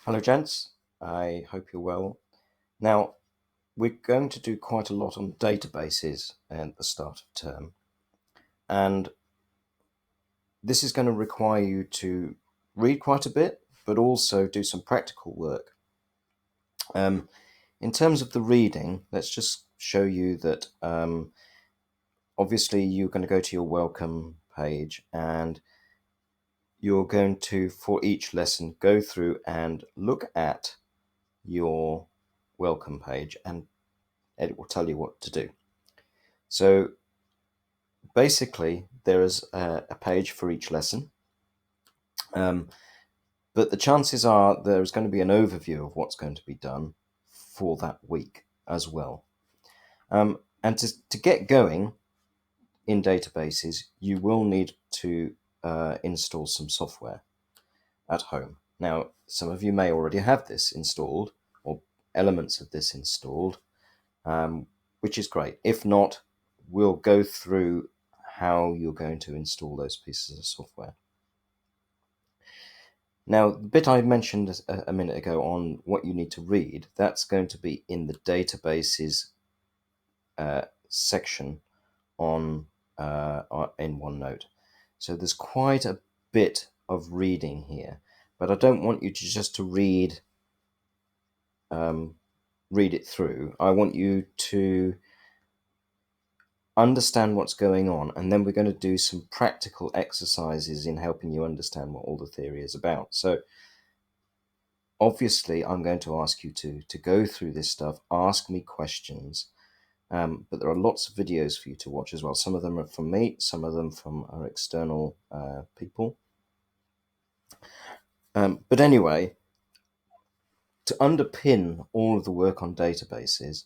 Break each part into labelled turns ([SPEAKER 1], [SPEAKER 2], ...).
[SPEAKER 1] Hello, gents. I hope you're well. Now, we're going to do quite a lot on databases at the start of term, and this is going to require you to read quite a bit, but also do some practical work. In terms of the reading, let's just show you that obviously you're going to go to your welcome page and you're going to, for each lesson, go through and look at your welcome page and it will tell you what to do. So basically, there is a page for each lesson, but the chances are there's going to be an overview of what's going to be done for that week as well. And to get going in databases, you will need to install some software at home. Now, some of you may already have this installed or elements of this installed, which is great. If not, we'll go through how you're going to install those pieces of software. Now, the bit I mentioned a minute ago on what you need to read, that's going to be in the databases section in OneNote. So there's quite a bit of reading here, but I don't want you to just read it through. I want you to understand what's going on, and then we're going to do some practical exercises in helping you understand what all the theory is about. So obviously I'm going to ask you to go through this stuff, ask me questions, but there are lots of videos for you to watch as well. Some of them are from me, some of them from our external people. But anyway, to underpin all of the work on databases,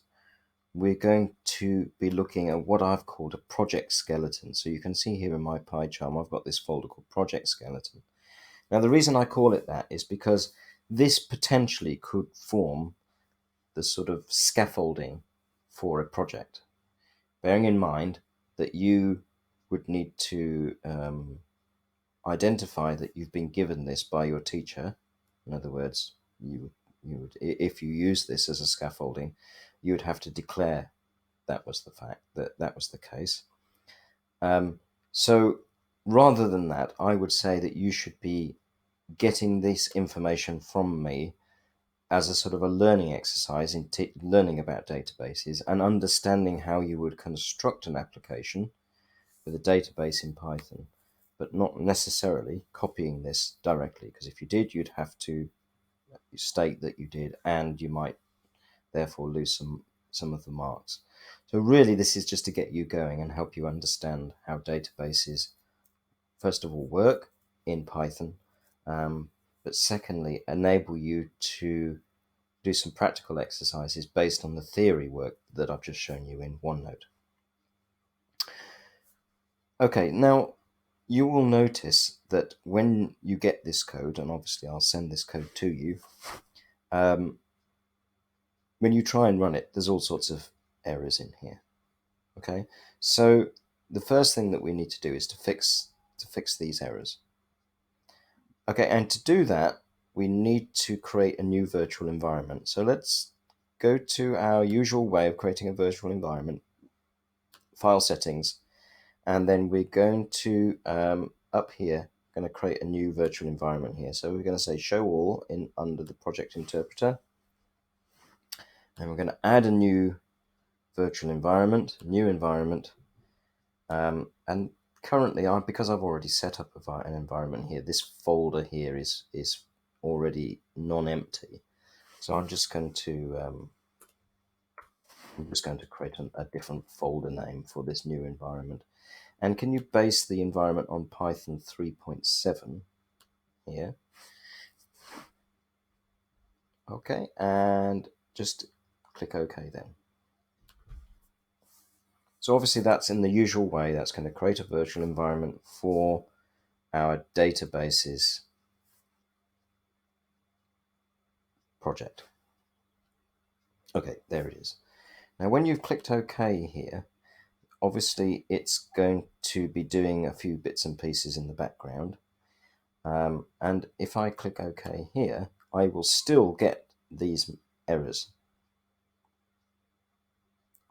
[SPEAKER 1] we're going to be looking at what I've called a project skeleton. So you can see here in my pie chart, I've got this folder called project skeleton. Now, the reason I call it that is because this potentially could form the sort of scaffolding for a project, bearing in mind that you would need to identify that you've been given this by your teacher. In other words, you would, if you use this as a scaffolding, you would have to declare that was the fact, that was the case. So rather than that, I would say that you should be getting this information from me as a sort of a learning exercise in learning about databases and understanding how you would construct an application with a database in Python, but not necessarily copying this directly, because if you did, you'd have to state that you did, and you might therefore lose some of the marks. So really, this is just to get you going and help you understand how databases, first of all, work in Python, but secondly, enable you to do some practical exercises based on the theory work that I've just shown you in OneNote. Okay, now you will notice that when you get this code, and obviously I'll send this code to you, when you try and run it, there's all sorts of errors in here. Okay, so the first thing that we need to do is to fix these errors. Okay, and to do that, we need to create a new virtual environment. So let's go to our usual way of creating a virtual environment, file settings, and then we're going to, up here, going to create a new virtual environment here. So we're going to say show all in under the project interpreter, and we're going to add a new virtual environment, new environment, and currently, because I've already set up an environment here, this folder here is already non-empty. So I'm just going to create a different folder name for this new environment. And can you base the environment on Python 3.7 here? Okay, and just click OK then. So obviously that's in the usual way. That's going to create a virtual environment for our databases project. Okay, there it is. Now when you've clicked OK here, obviously it's going to be doing a few bits and pieces in the background. And if I click OK here, I will still get these errors.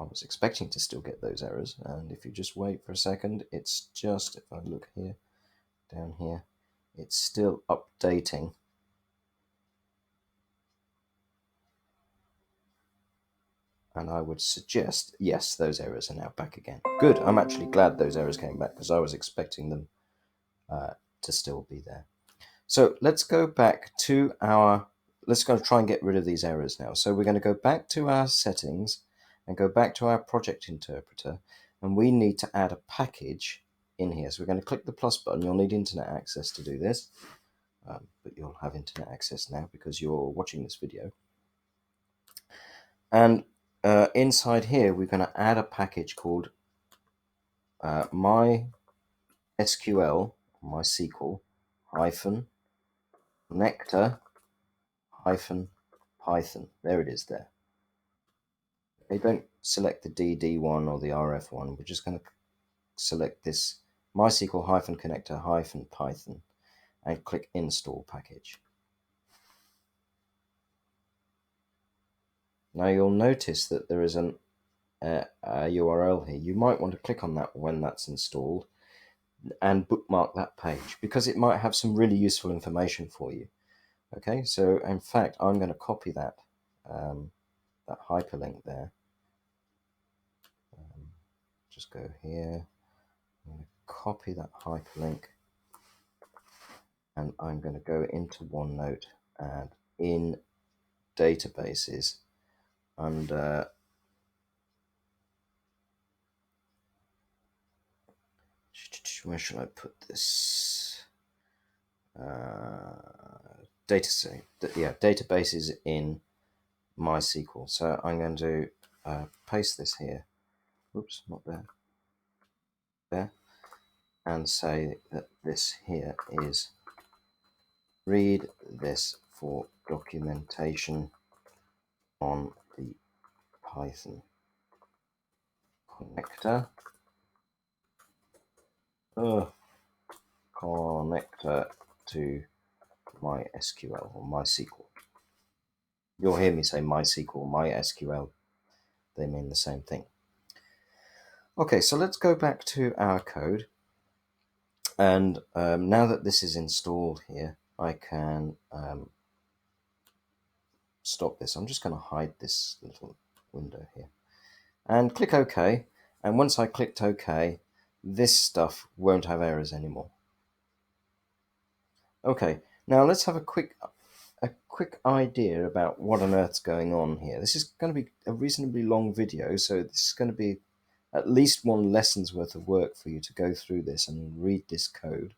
[SPEAKER 1] I was expecting to still get those errors, and if you just wait for a second, it's just, if I look here, down here, it's still updating. And I would suggest, yes, those errors are now back again. Good, I'm actually glad those errors came back because I was expecting them to still be there. So let's go back to let's go try and get rid of these errors now. So we're going to go back to our settings and go back to our project interpreter, and we need to add a package in here. So we're going to click the plus button. You'll need internet access to do this, but you'll have internet access now because you're watching this video. And inside here, we're going to add a package called MySQL hyphen connector hyphen Python. There it is there. Okay, don't select the DD1 or the RF1. We're just going to select this MySQL hyphen connector hyphen Python and click install package. Now you'll notice that there is a URL here. You might want to click on that when that's installed and bookmark that page because it might have some really useful information for you. Okay, so in fact, I'm going to copy that that hyperlink there. Just go here. I'm going to copy that hyperlink, and I'm going to go into OneNote and in databases under where should I put this? Databases in MySQL. So I'm going to paste this here. Oops, not there. There, and say that this here is read this for documentation on the Python connector. Connector to MySQL or MySQL. You'll hear me say MySQL, MySQL. They mean the same thing. Okay, so let's go back to our code. And now that this is installed here, I can stop this. I'm just going to hide this little window here and click OK. And once I clicked OK, this stuff won't have errors anymore. Okay, now let's have a quick idea about what on earth's going on here. This is going to be a reasonably long video, so this is going to be at least one lesson's worth of work for you to go through this and read this code.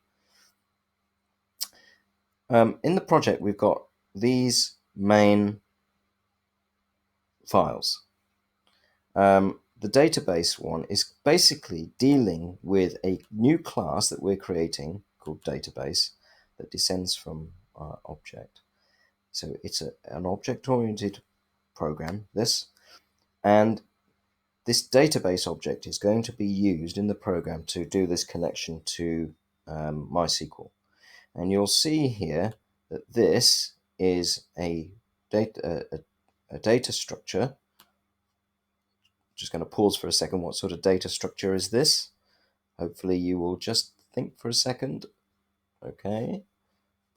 [SPEAKER 1] In the project, we've got these main files. The database one is basically dealing with a new class that we're creating called database that descends from our object. So it's an object-oriented program, and this database object is going to be used in the program to do this connection to MySQL. And you'll see here that this is a data structure. Just going to pause for a second. What sort of data structure is this? Hopefully you will just think for a second. Okay,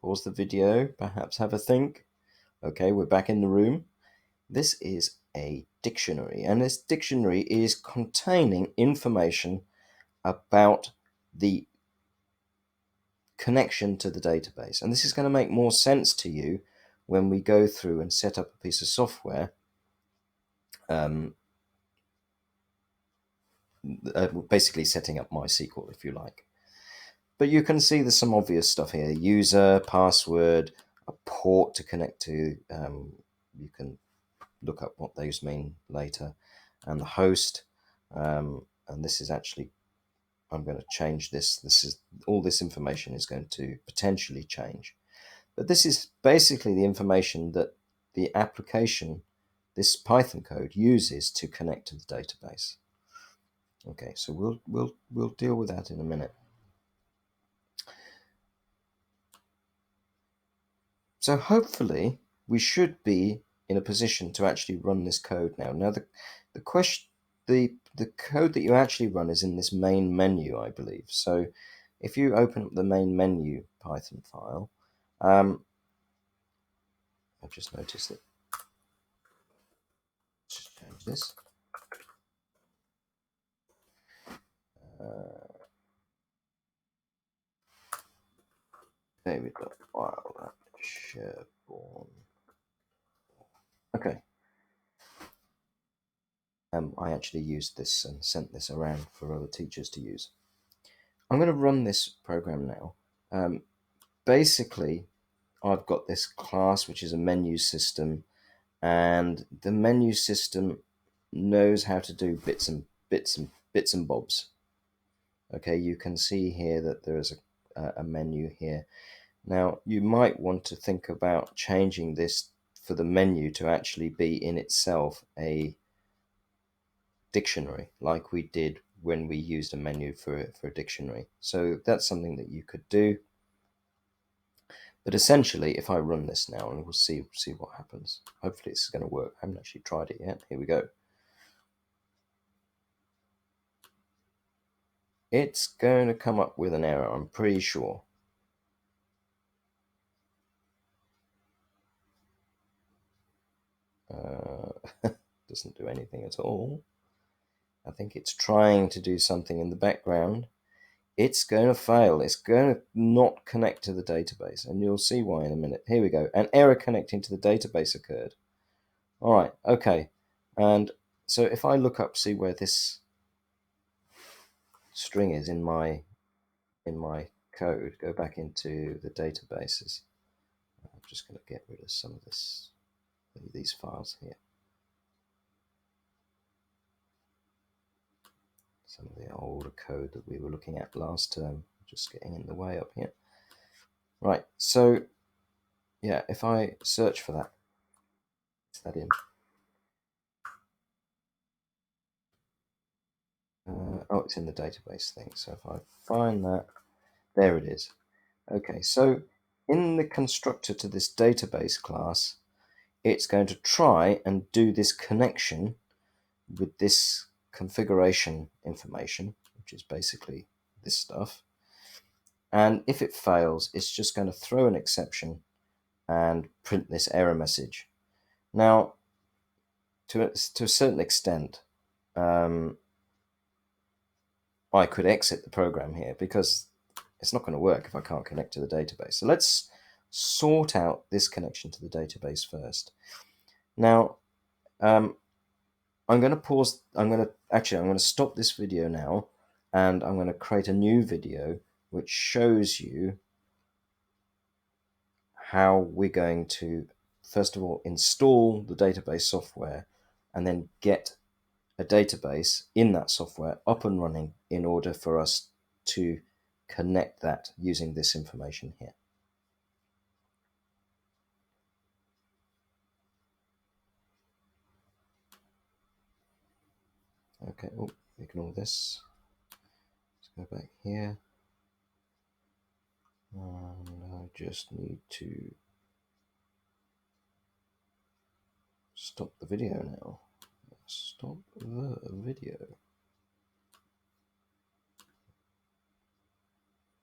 [SPEAKER 1] pause the video, perhaps have a think. Okay, we're back in the room. This is a dictionary, and this dictionary is containing information about the connection to the database. And this is going to make more sense to you when we go through and set up a piece of software, basically setting up MySQL, if you like. But you can see there's some obvious stuff here. User, password, a port to connect to. You can look up what those mean later. And the host. And this is actually, I'm going to change this. All this information is going to potentially change. But this is basically the information that the application, this Python code, uses to connect to the database. Okay, so we'll deal with that in a minute. So hopefully we should be in a position to actually run this code now. Now the question the code that you actually run is in this main menu, I believe. So if you open up the main menu Python file, I've just noticed that. Let's change this. David.wild at Sherborne. Okay. I actually used this and sent this around for other teachers to use. I'm going to run this program now. Basically, I've got this class which is a menu system, and the menu system knows how to do bits and bobs. Okay, you can see here that there is a menu here. Now, you might want to think about changing this for the menu to actually be in itself a dictionary, like we did when we used a menu for a dictionary. So that's something that you could do. But essentially, if I run this now, and we'll see what happens. Hopefully it's going to work. I haven't actually tried it yet. Here we go. It's going to come up with an error, I'm pretty sure. Doesn't do anything at all. I think it's trying to do something in the background. It's going to fail. It's going to not connect to the database, and you'll see why in a minute. Here we go. An error connecting to the database occurred. All right, okay. And so if I look up, see where this string is in my code, go back into the databases. I'm just going to get rid of some of these files here. Some of the older code that we were looking at last term, just getting in the way up here. Right, so yeah, if I search for that, is that in? Oh, it's in the database thing. So if I find that, there it is. Okay, so in the constructor to this database class, it's going to try and do this connection with this configuration information, which is basically this stuff. And if it fails, it's just going to throw an exception and print this error message. Now, to a certain extent, I could exit the program here because it's not going to work if I can't connect to the database. So let's sort out this connection to the database first. Now, I'm going to pause. I'm going to stop this video now, and I'm going to create a new video which shows you how we're going to, first of all, install the database software and then get a database in that software up and running in order for us to connect that using this information here. Okay, oh, ignore this. Let's go back here. And I just need to stop the video now. Stop the video.